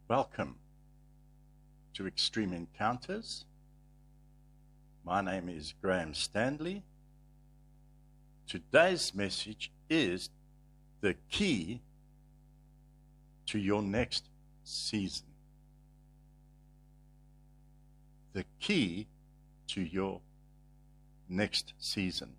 Welcome to Extreme Encounters. My name is Graham Stanley. Today's message is the key to your next season. The key to your next season.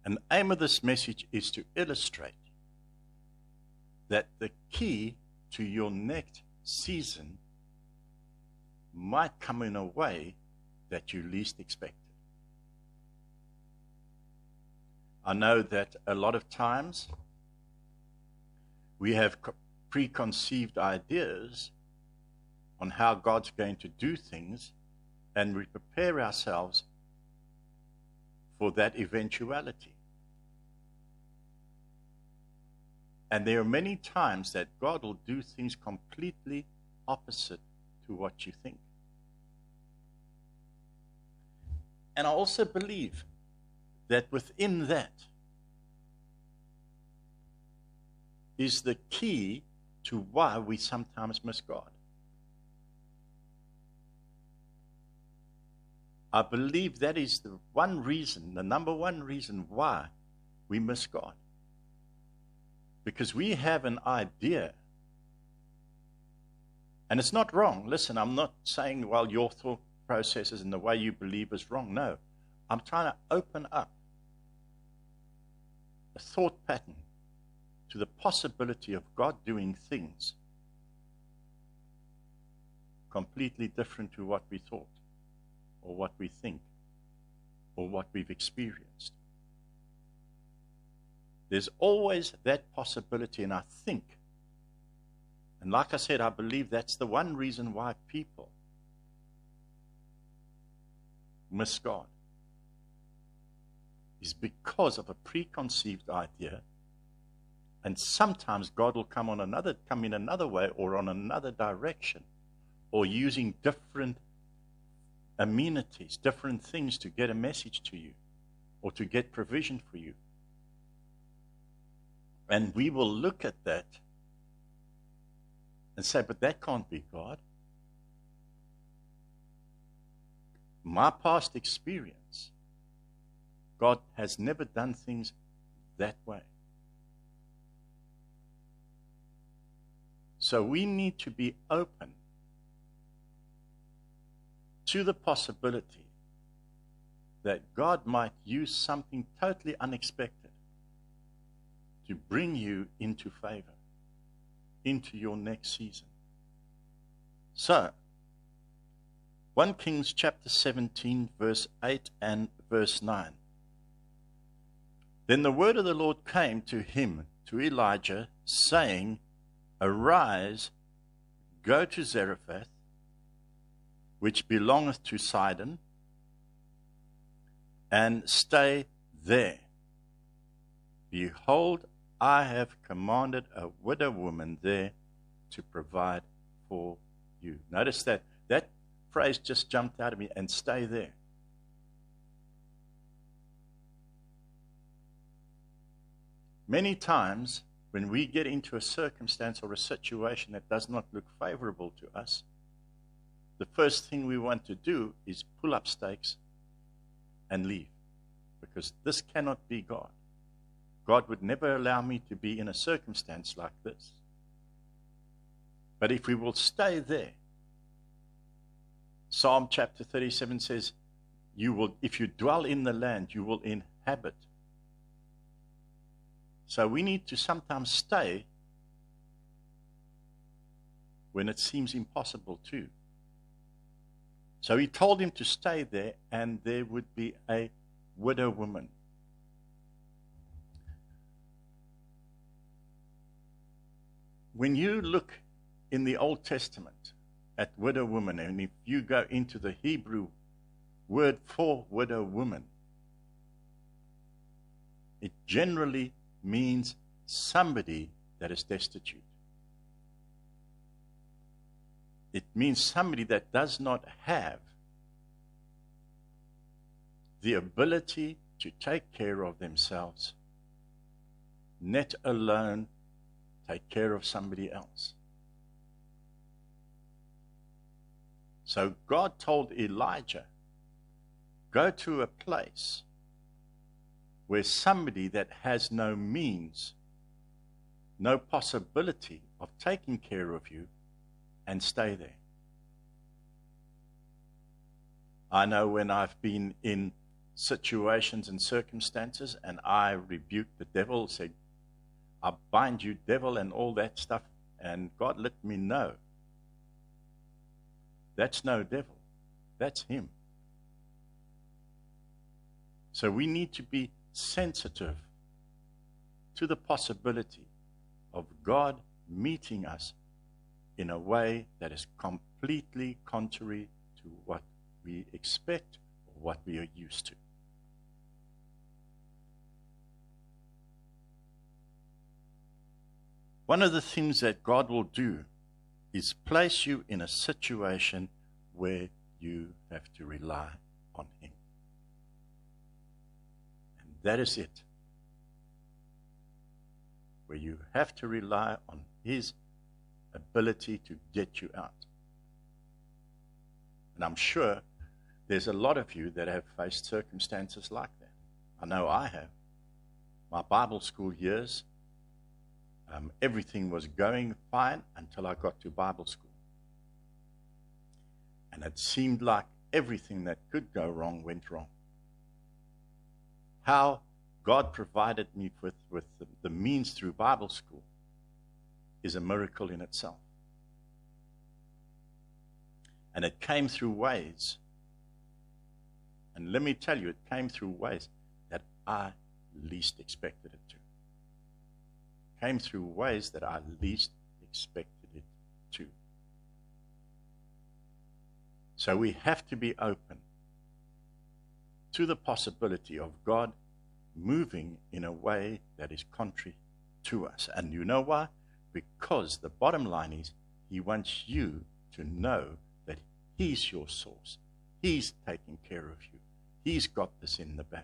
And the aim of this message is to illustrate that the key to your next season might come in a way that you least expected. I know that a lot of times we have preconceived ideas on how God's going to do things, and we prepare ourselves for that eventuality. And there are many times that God will do things completely opposite to what you think. And I also believe that within that is the key to why we sometimes miss God. I believe that is the one reason, the number one reason why we miss God. Because we have an idea, and it's not wrong. Listen, I'm not saying, well, your thought processes and the way you believe is wrong. No, I'm trying to open up a thought pattern to the possibility of God doing things completely different to what we thought, or what we think, or what we've experienced. There's always that possibility, and I think, and like I said, I believe that's the one reason why people miss God, is because of a preconceived idea, and sometimes God will come in another way, or on another direction, or using different amenities, different things to get a message to you, or to get provision for you. And we will look at that and say, but that can't be God. My past experience, God has never done things that way. So we need to be open to the possibility that God might use something totally unexpected to bring you into favor, into your next season. So, 1 Kings chapter 17, verse 8 and verse 9. Then the word of the Lord came to him, to Elijah, saying, Arise, go to Zarephath, which belongeth to Sidon, and stay there. Behold, I have commanded a widow woman there to provide for you. Notice that phrase just jumped out at me, and stay there. Many times when we get into a circumstance or a situation that does not look favorable to us, the first thing we want to do is pull up stakes and leave, because this cannot be God. God would never allow me to be in a circumstance like this. But if we will stay there, Psalm chapter 37 says, if you dwell in the land, you will inhabit. So we need to sometimes stay when it seems impossible to. So he told him to stay there, and there would be a widow woman. When you look in the Old Testament at widow woman, and if you go into the Hebrew word for widow woman, it generally means somebody that is destitute. It means somebody that does not have the ability to take care of themselves, let alone take care of somebody else. So God told Elijah, go to a place where somebody that has no means, no possibility of taking care of you, and stay there. I know when I've been in situations and circumstances and I rebuked the devil, said, I bind you, devil, and all that stuff, and God let me know. That's no devil. That's him. So we need to be sensitive to the possibility of God meeting us in a way that is completely contrary to what we expect or what we are used to. One of the things that God will do is place you in a situation where you have to rely on him. And that is it. Where you have to rely on his ability to get you out. And I'm sure there's a lot of you that have faced circumstances like that. I know I have. My Bible school years, everything was going fine until I got to Bible school. And it seemed like everything that could go wrong went wrong. How God provided me with the means through Bible school is a miracle in itself. And it came through ways, and let me tell you, it came through ways that I least expected it to. Came through ways that I least expected it to. So we have to be open to the possibility of God moving in a way that is contrary to us. And you know why? Because the bottom line is he wants you to know that he's your source. He's taking care of you. He's got this in the bag.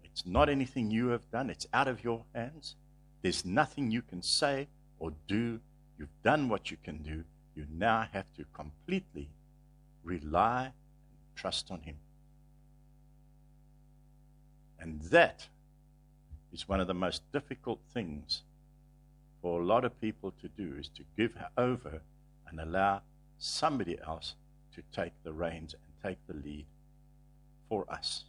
It's not anything you have done. It's out of your hands. There's nothing you can say or do. You've done what you can do. You now have to completely rely and trust on him. And that is one of the most difficult things for a lot of people to do, is to give over and allow somebody else to take the reins and take the lead for us.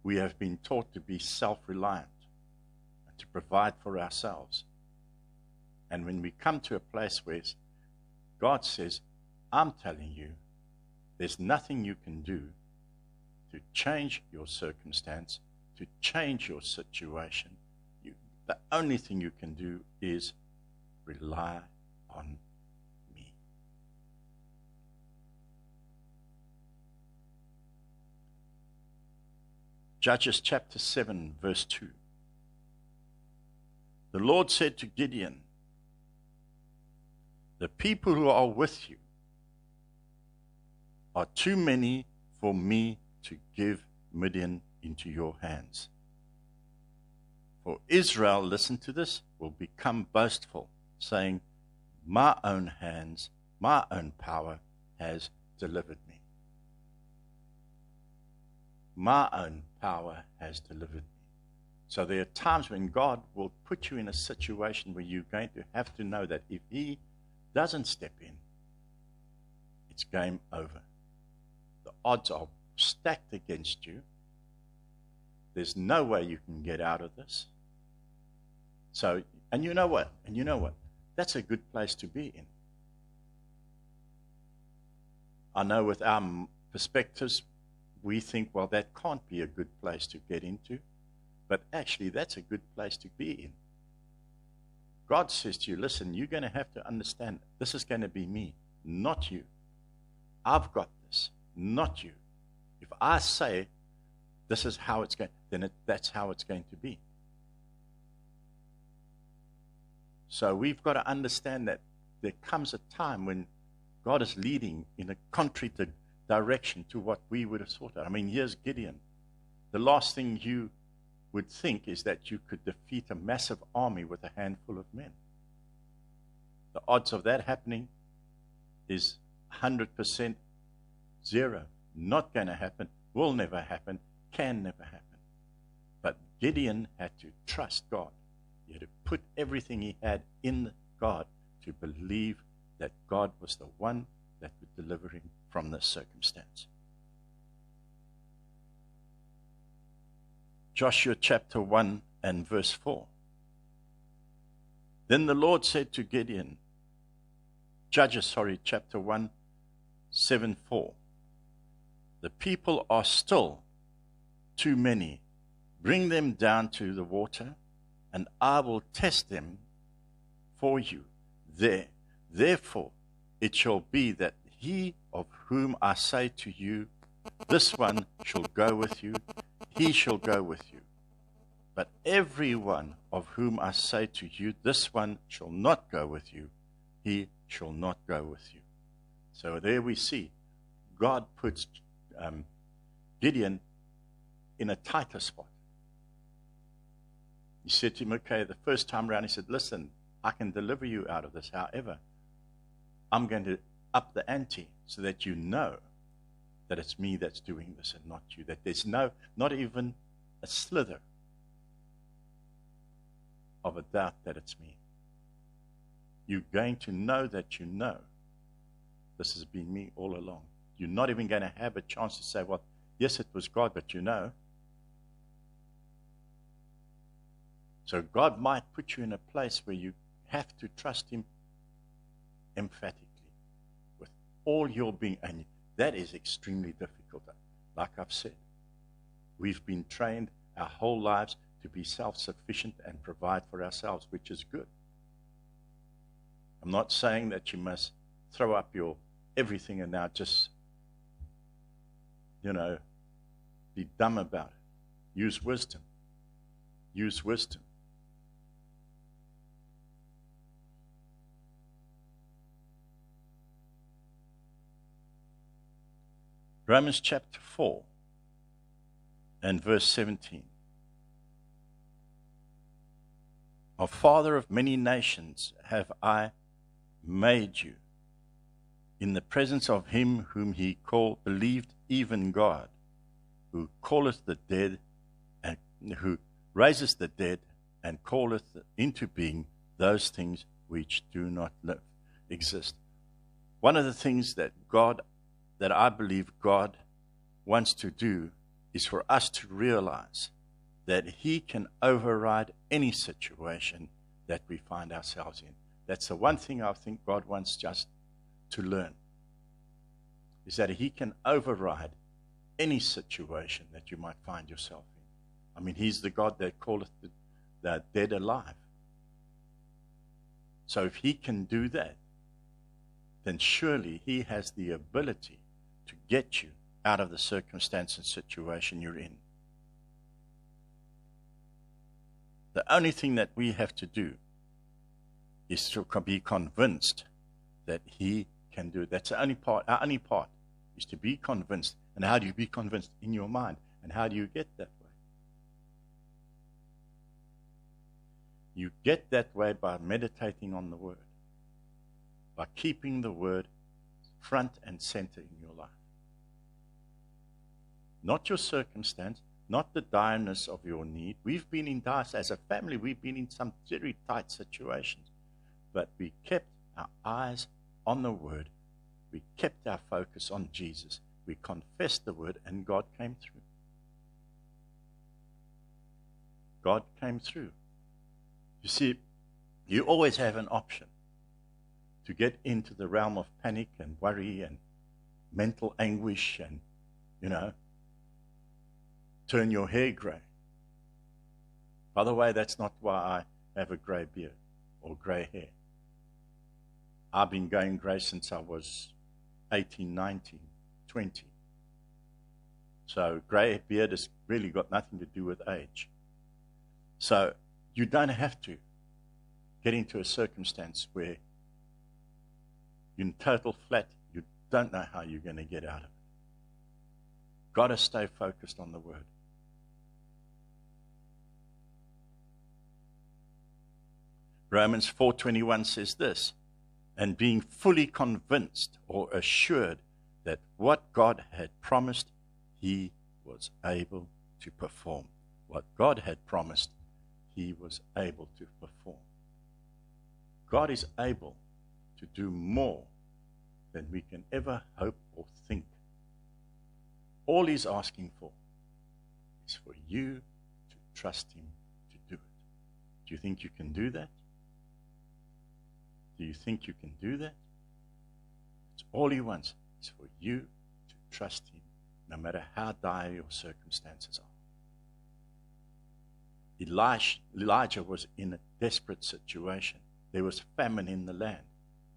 We have been taught to be self-reliant and to provide for ourselves. And when we come to a place where God says, I'm telling you, there's nothing you can do to change your circumstance, to change your situation. The only thing you can do is rely on me. Judges chapter 7, verse 2. The Lord said to Gideon, the people who are with you are too many for me to give Midian into your hands. For Israel, listen to this, will become boastful, saying, my own hands, my own power has delivered me. My own power has delivered me. So there are times when God will put you in a situation where you're going to have to know that if he doesn't step in, it's game over. The odds are stacked against you. There's no way you can get out of this. So, and you know what? That's a good place to be in. I know with our perspectives, we think, well, that can't be a good place to get into. But actually, that's a good place to be in. God says to you, listen, you're going to have to understand, this is going to be me, not you. I've got this, not you. If I say this is how it's going, then that's how it's going to be. So we've got to understand that there comes a time when God is leading in a contrary direction to what we would have thought of. I mean, here's Gideon. The last thing you would think is that you could defeat a massive army with a handful of men. The odds of that happening is 100% zero. Not going to happen, will never happen, can never happen. But Gideon had to trust God. He had to put everything he had in God to believe that God was the one that would deliver him from this circumstance. Joshua chapter 1 and verse 4. Then the Lord said to Gideon, Judges, chapter 1, 7, 4. The people are still too many. Bring them down to the water, and I will test them for you there. Therefore, it shall be that he of whom I say to you, this one shall go with you, he shall go with you. But every one of whom I say to you, this one shall not go with you, he shall not go with you. So there we see God puts Gideon in a tighter spot. He said to him, okay, the first time around, he said, listen, I can deliver you out of this. However, I'm going to up the ante so that you know that it's me that's doing this and not you. That there's not even a slither of a doubt that it's me. You're going to know that you know this has been me all along. You're not even going to have a chance to say, well, yes, it was God, but you know. So God might put you in a place where you have to trust him emphatically with all your being. And that is extremely difficult. Like I've said, we've been trained our whole lives to be self-sufficient and provide for ourselves, which is good. I'm not saying that you must throw up your everything and now just, be dumb about it. Use wisdom. Use wisdom. Romans chapter 4 and verse 17. O Father of many nations, have I made you in the presence of him whom he believed, even God, who calleth the dead and who raises the dead and calleth into being those things which do not exist. One of the things that I believe God wants to do is for us to realize that he can override any situation that we find ourselves in. That's the one thing I think God wants just to learn, is that he can override any situation that you might find yourself in. I mean, he's the God that calleth the dead alive. So if he can do that, then surely he has the ability to get you out of the circumstance and situation you're in. The only thing that we have to do is to be convinced that he can do it. That's the only part. Our only part is to be convinced. And how do you be convinced? In your mind. And how do you get that way? You get that way by meditating on the Word, by keeping the Word front and center in your life. Not your circumstance, not the direness of your need. We've been in dire, as a family, we've been in some very tight situations. But we kept our eyes on the Word. We kept our focus on Jesus. We confessed the Word, and God came through. God came through. You see, you always have an option to get into the realm of panic and worry and mental anguish and, turn your hair gray. By the way, that's not why I have a gray beard or gray hair. I've been going gray since I was 18, 19, 20. So gray beard has really got nothing to do with age. So you don't have to get into a circumstance where you're in total flat. You don't know how you're going to get out of it. Got to stay focused on the Word. Romans 4:21 says this, and being fully convinced or assured that what God had promised, he was able to perform. What God had promised, he was able to perform. God is able to do more than we can ever hope or think. All he's asking for is for you to trust him to do it. Do you think you can do that? Do you think you can do that? It's all he wants is for you to trust him, no matter how dire your circumstances are. Elijah was in a desperate situation. There was famine in the land,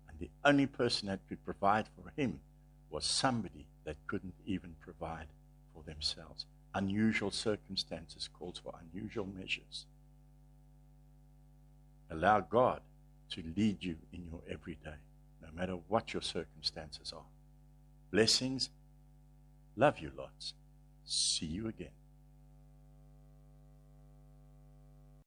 and the only person that could provide for him was somebody that couldn't even provide for themselves. Unusual circumstances calls for unusual measures. Allow God to lead you in your everyday, no matter what your circumstances are. Blessings. Love you lots. See you again.